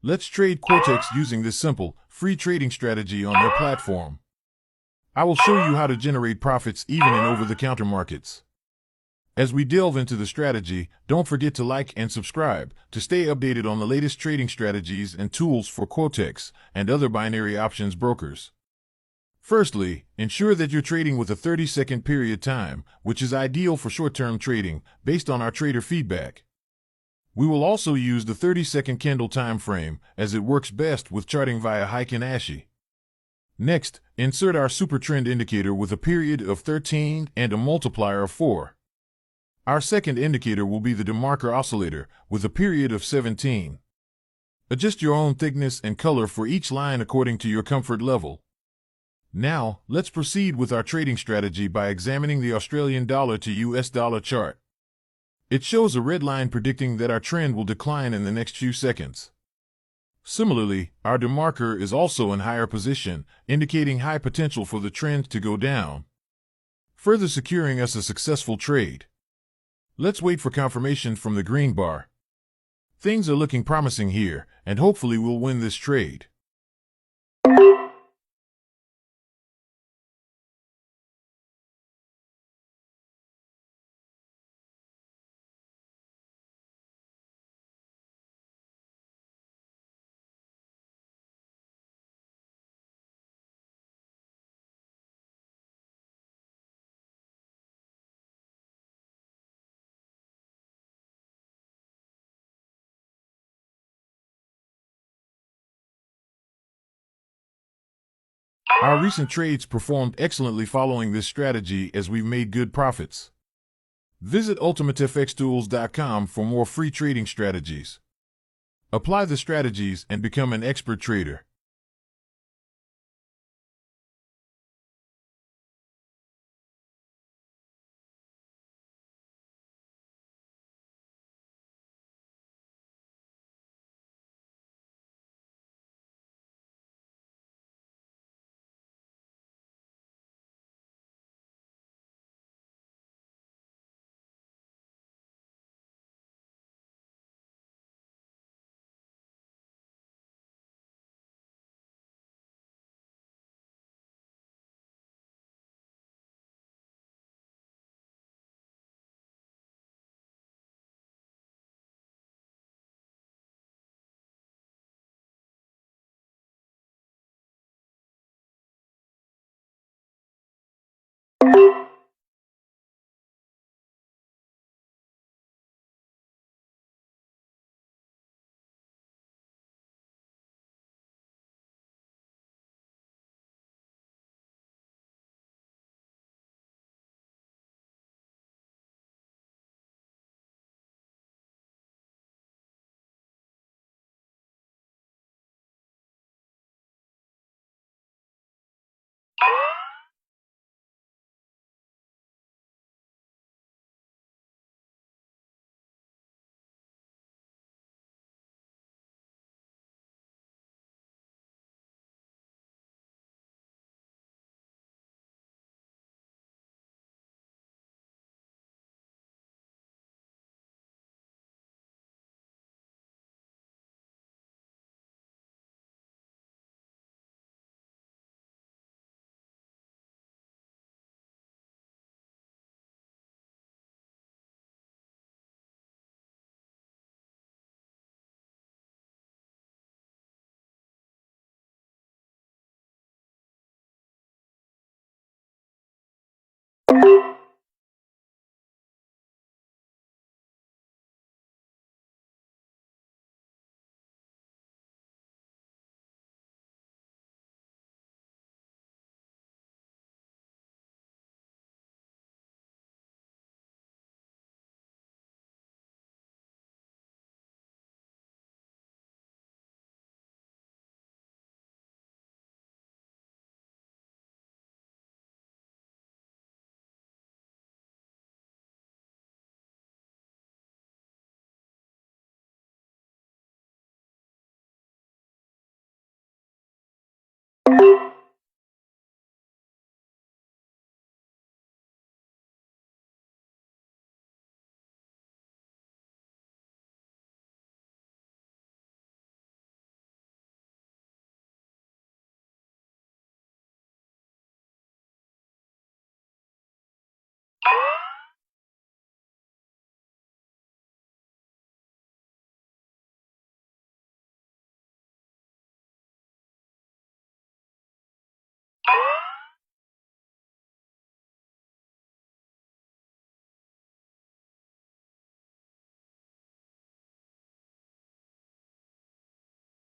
Let's trade Quotex using this simple, free trading strategy on their platform. I will show you how to generate profits even in over-the-counter markets. As we delve into the strategy, don't forget to like and subscribe to stay updated on the latest trading strategies and tools for Quotex and other binary options brokers. Firstly, ensure that you're trading with a 30-second period time, which is ideal for short-term trading based on our trader feedback. We will also use the 30-second candle time frame as it works best with charting via Heiken Ashi. Next, insert our super trend indicator with a period of 13 and a multiplier of 4. Our second indicator will be the DeMarker oscillator with a period of 17. Adjust your own thickness and color for each line according to your comfort level. Now, let's proceed with our trading strategy by examining the Australian dollar to US dollar chart. It shows a red line predicting that our trend will decline in the next few seconds. Similarly, our DeMarker is also in higher position, indicating high potential for the trend to go down, further securing us a successful trade. Let's wait for confirmation from the green bar. Things are looking promising here, and hopefully we'll win this trade. Our recent trades performed excellently following this strategy as we've made good profits. Visit ultimatefxtools.com for more free trading strategies. Apply the strategies and become an expert trader.